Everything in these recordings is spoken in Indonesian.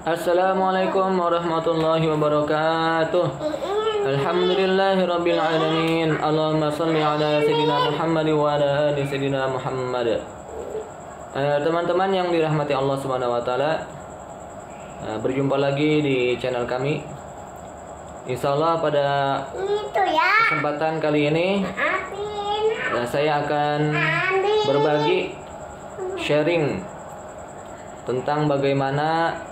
Assalamualaikum warahmatullahi wabarakatuh. Alhamdulillahirabbil alamin. Allahumma shalli ala sayyidina Muhammad wa ala ali sayyidina Muhammad. Teman-teman yang dirahmati Allah Subhanahu wa taala, berjumpa lagi di channel kami. Insyaallah pada kesempatan kali ini saya akan berbagi sharing tentang bagaimana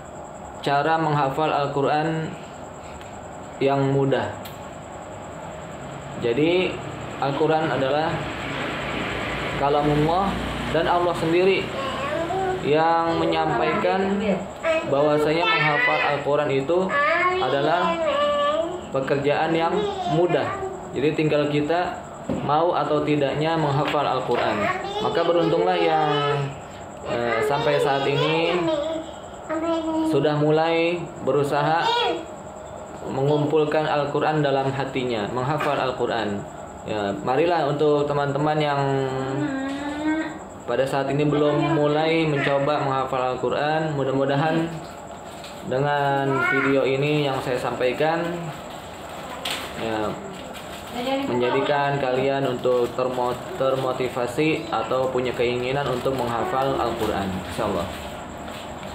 cara menghafal Al-Quran yang mudah. Jadi Al-Quran adalah kalamullah dan Allah sendiri yang menyampaikan bahwasanya menghafal Al-Quran itu adalah pekerjaan yang mudah. Jadi tinggal kita mau atau tidaknya menghafal Al-Quran. Maka beruntunglah yang sampai saat ini sudah mulai berusaha mengumpulkan Al-Quran dalam hatinya, menghafal Al-Quran. Ya, marilah untuk teman-teman yang pada saat ini belum mulai mencoba menghafal Al-Quran, mudah-mudahan dengan video ini yang saya sampaikan ya, menjadikan kalian untuk termotivasi atau punya keinginan untuk menghafal Al-Quran, insyaallah.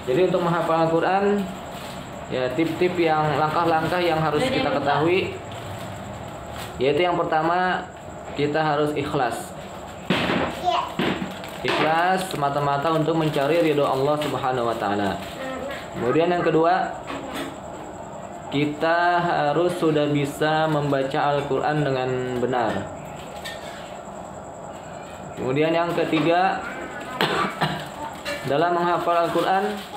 Jadi untuk menghafal Al-Quran, ya tip-tip yang langkah-langkah yang harus kita ketahui, yaitu yang pertama, kita harus ikhlas. Ikhlas semata-mata untuk mencari ridho Allah Subhanahu wa taala. Kemudian yang kedua, kita harus sudah bisa membaca Al-Quran dengan benar. Kemudian yang ketiga, dalam menghafal Al-Quran,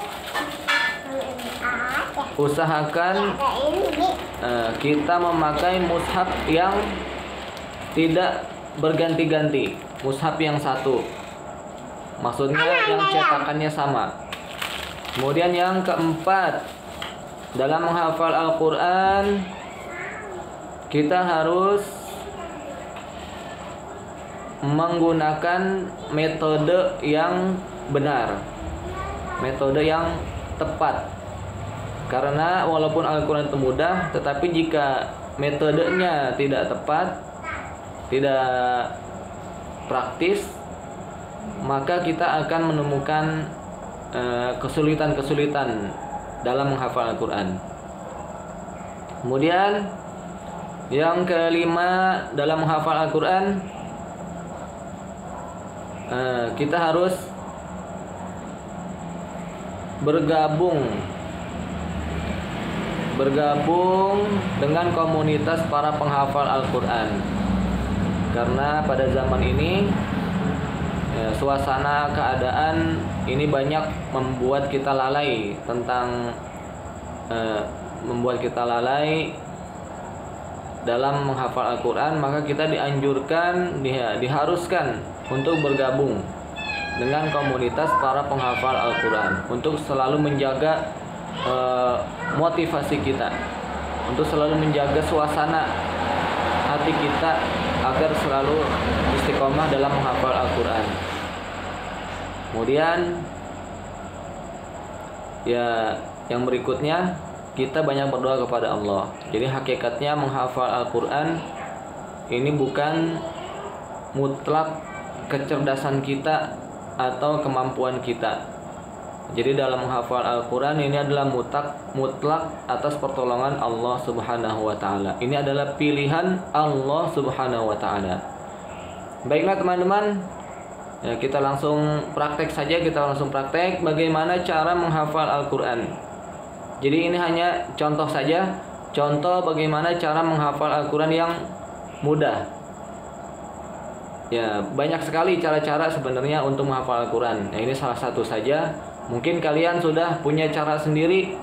usahakan kita memakai mushaf yang tidak berganti-ganti, mushaf yang satu, maksudnya yang cetakannya sama. Kemudian yang keempat, dalam menghafal Al-Quran, kita harus menggunakan metode yang benar, metode yang tepat. Karena walaupun Al-Quran itu mudah, tetapi jika metodenya tidak tepat, tidak praktis, maka kita akan menemukan kesulitan-kesulitan dalam menghafal Al-Quran. Kemudian yang kelima, dalam menghafal Al-Quran, kita harus bergabung dengan komunitas para penghafal Al-Quran. Karena pada zaman ini suasana keadaan ini banyak membuat kita lalai dalam menghafal Al-Quran. Maka kita diharuskan untuk bergabung dengan komunitas para penghafal Al-Quran untuk selalu menjaga motivasi kita, untuk selalu menjaga suasana hati kita agar selalu istiqomah dalam menghafal Al-Quran. Kemudian ya yang berikutnya, kita banyak berdoa kepada Allah. Jadi hakikatnya menghafal Al-Quran ini bukan mutlak kecerdasan kita atau kemampuan kita. Jadi dalam menghafal Al-Quran ini adalah mutlak atas pertolongan Allah Subhanahu wa taala. Ini adalah pilihan Allah Subhanahu wa taala. Baiklah teman-teman, ya, kita langsung praktek saja, bagaimana cara menghafal Al-Quran. Jadi ini hanya contoh saja, contoh bagaimana cara menghafal Al-Quran yang mudah. Ya, banyak sekali cara-cara sebenarnya untuk menghafal Al-Quran. Nah, ini salah satu saja. Mungkin kalian sudah punya cara sendiri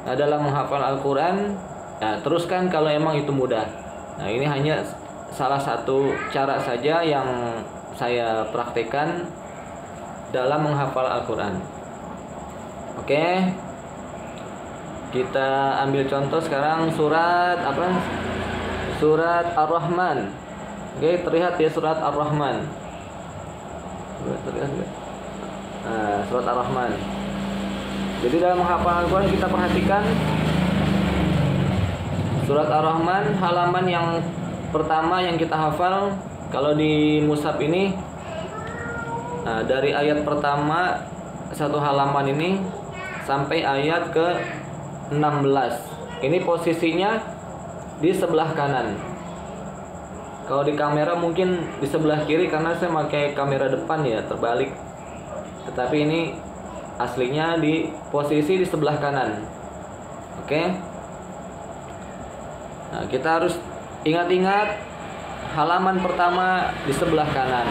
dalam menghafal Al-Quran. Nah, teruskan kalau emang itu mudah. Nah, ini hanya salah satu cara saja yang saya praktekkan dalam menghafal Al-Quran. Oke, kita ambil contoh sekarang surat apa? Surat Ar-Rahman. Oke, terlihat ya surat Ar-Rahman. Terlihat. Surat Ar-Rahman. Jadi dalam menghafal Al-Quran kita perhatikan surat Ar-Rahman halaman yang pertama yang kita hafal. Kalau di mushaf ini dari ayat pertama satu halaman ini sampai ayat ke 16. Ini posisinya di sebelah kanan. Kalau di kamera mungkin di sebelah kiri karena saya pakai kamera depan ya, terbalik. Tetapi ini aslinya di posisi di sebelah kanan. Oke. Nah, kita harus ingat-ingat halaman pertama di sebelah kanan.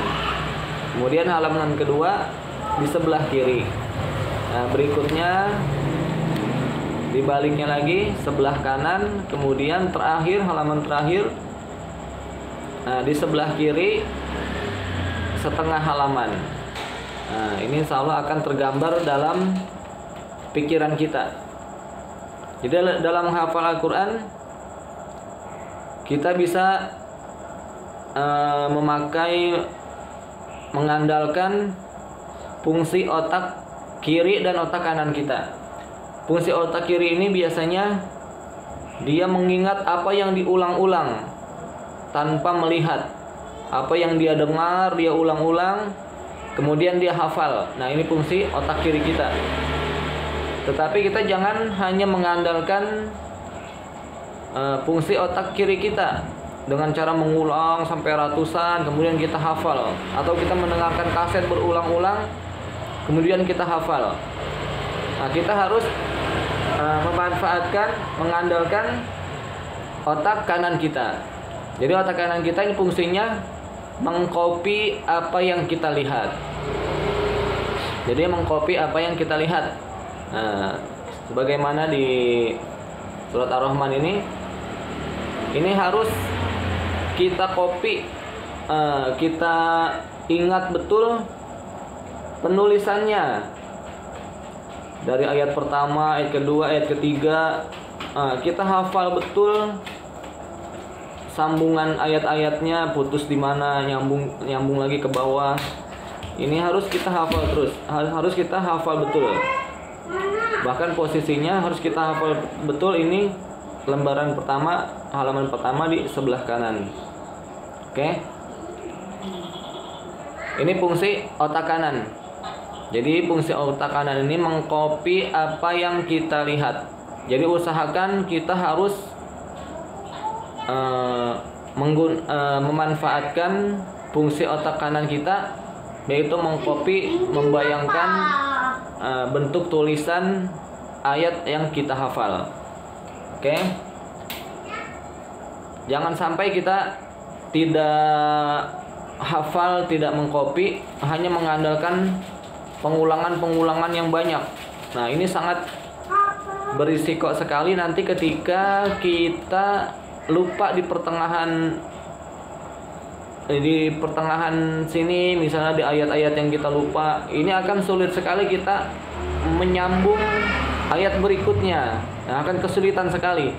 Kemudian halaman kedua di sebelah kiri. Nah, berikutnya dibaliknya lagi sebelah kanan, kemudian terakhir halaman terakhir di sebelah kiri setengah halaman. Nah, ini insya Allah akan tergambar dalam pikiran kita. Jadi dalam menghafal Al-Quran kita bisa mengandalkan fungsi otak kiri dan otak kanan kita. Fungsi otak kiri ini biasanya dia mengingat apa yang diulang-ulang tanpa melihat. Apa yang dia dengar dia ulang-ulang, kemudian dia hafal. Nah, ini fungsi otak kiri kita. Tetapi kita jangan hanya mengandalkan fungsi otak kiri kita dengan cara mengulang sampai ratusan, kemudian kita hafal. Atau kita mendengarkan kaset berulang-ulang, kemudian kita hafal. Nah, kita harus mengandalkan otak kanan kita. Jadi otak kanan kita ini fungsinya mengcopy apa yang kita lihat. Jadi mengcopy apa yang kita lihat. Nah, sebagaimana di surat Ar-Rahman ini harus kita copy, kita ingat betul penulisannya. Dari ayat pertama, ayat kedua, ayat ketiga, kita hafal betul sambungan ayat-ayatnya, putus di mana, nyambung lagi ke bawah. Ini harus kita hafal terus, harus kita hafal betul. Bahkan posisinya harus kita hafal betul. Ini lembaran pertama, halaman pertama di sebelah kanan. Oke. Ini fungsi otak kanan. Jadi fungsi otak kanan ini mengcopy apa yang kita lihat. Jadi usahakan kita harus memanfaatkan fungsi otak kanan kita, yaitu mengcopy, membayangkan bentuk tulisan ayat yang kita hafal. Oke. Jangan sampai kita tidak hafal, tidak mengcopy, hanya mengandalkan pengulangan-pengulangan yang banyak. Nah, ini sangat berisiko sekali nanti ketika kita lupa di pertengahan sini, misalnya di ayat-ayat yang kita lupa, ini akan sulit sekali kita menyambung ayat berikutnya. Nah, akan kesulitan sekali.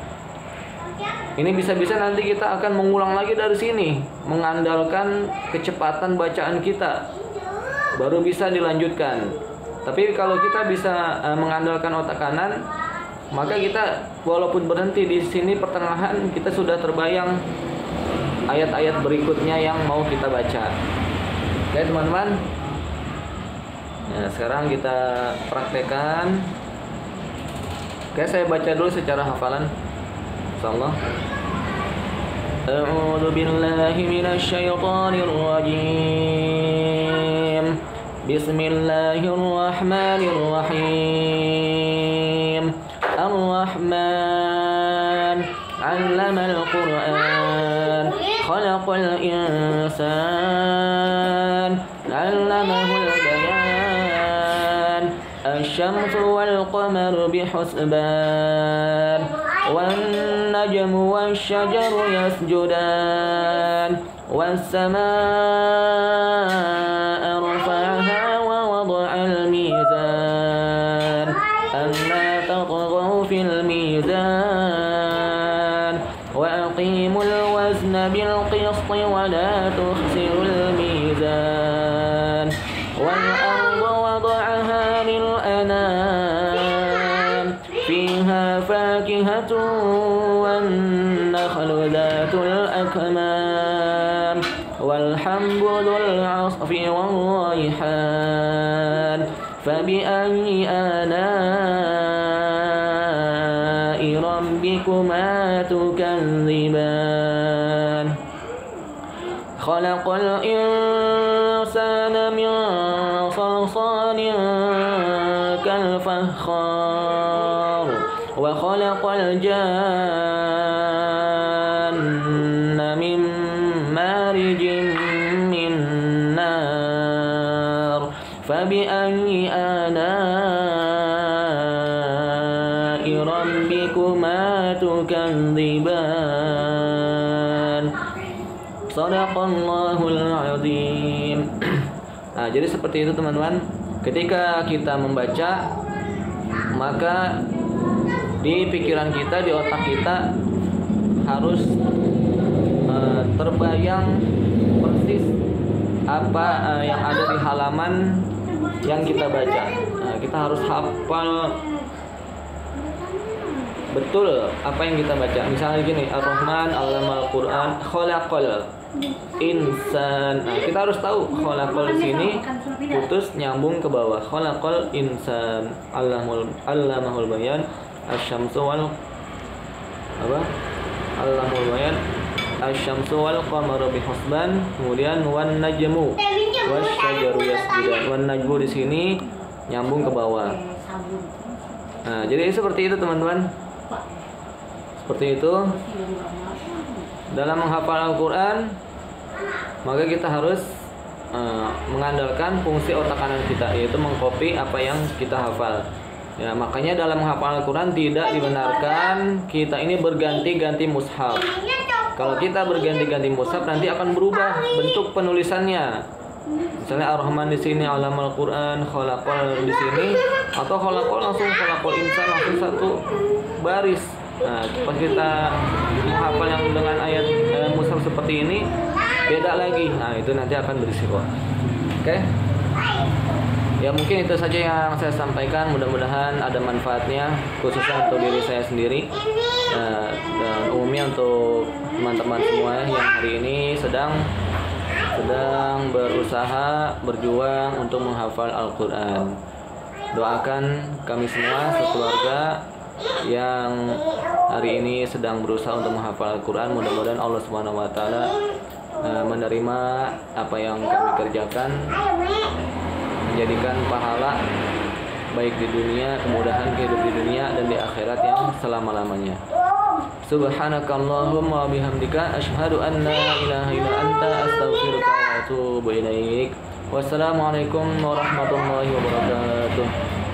Ini bisa-bisa nanti kita akan mengulang lagi dari sini, mengandalkan kecepatan bacaan kita, baru bisa dilanjutkan. Tapi kalau kita bisa mengandalkan otak kanan, maka kita walaupun berhenti di sini pertengahan, kita sudah terbayang ayat-ayat berikutnya yang mau kita baca. Oke teman-teman. Nah, sekarang kita praktekkan. Oke, saya baca dulu secara hafalan. Insyaallah. A'udzu billahi minasy syaithanir rajim. Bismillahirrahmanirrahim. Ar-Rahman 'allamal Qur'an, khalaqal insan, 'allamahul bayan. Asy-syamsu wal qamaru bihusban, wan najmu wasy-syajaru yasjudan, was-samaa'a rafa'aha wa wada'al mizan, alla tatghaw fil mizan, wa aqimul wazna bil qisti wa la tukhsirul mizan, wal arda wada'aha lil anam, فاكهة والنخل ذات الأكمام والحب ذو العصف والريحان فبأي آلاء ربكما تكذبان خلق الإنسان من صلصال كالفخار وخلق الجان من مارج من نار فبأي آلاء ربكما تكذبان Sadaqallahul azim. Nah, jadi seperti itu teman-teman. Ketika kita membaca, maka di pikiran kita, di otak kita harus terbayang persis apa yang ada di halaman yang kita baca. Nah, kita harus hafal betul apa yang kita baca. Misalnya gini, Ar-Rahman 'allamal Qur'an khalaqal insan. Nah, kita harus tahu khalaqal di sini putus nyambung ke bawah. Khalaqal insan, allamahul bayan, asy-syamsu wal apa? Allamahul bayan, asy-syamsu wal qamaru bihusban. Kemudian wan najmu wasyajaru yasjudan. Wan najmu di sini nyambung ke bawah. Nah, jadi seperti itu teman-teman. Seperti itu. Dalam menghafal Al-Quran, maka kita harus mengandalkan fungsi otak kanan kita, yaitu mengcopy apa yang kita hafal. Ya, makanya dalam menghafal Al-Quran tidak dibenarkan kita ini berganti-ganti mushaf. Kalau kita berganti-ganti mushaf, nanti akan berubah bentuk penulisannya. Misalnya Ar-Rahman di sini, Allamal Quran, Khalaqal di sini, atau Khalaqal langsung Khalaqal insan langsung satu baris. Nah, pas kita menghafal yang dengan ayat mushaf seperti ini, beda lagi. Nah, itu nanti akan berisiko. Oke? Ya, mungkin itu saja yang saya sampaikan. Mudah-mudahan ada manfaatnya, khususnya untuk diri saya sendiri, dan umumnya untuk teman-teman semua yang hari ini sedang berusaha, berjuang untuk menghafal Al-Quran. Doakan kami semua sekeluarga yang hari ini sedang berusaha untuk menghafal Al-Quran. Mudah-mudahan Allah Subhanahu wa Ta'ala menerima apa yang kami kerjakan, menjadikan pahala baik di dunia, kemudahan hidup di dunia dan di akhirat yang selama-lamanya. Subhanakallahumma wa bihamdika asyhadu an la ilaha illa anta astaghfiruka wa atubu ilaik. Wassalamualaikum warahmatullahi wabarakatuh.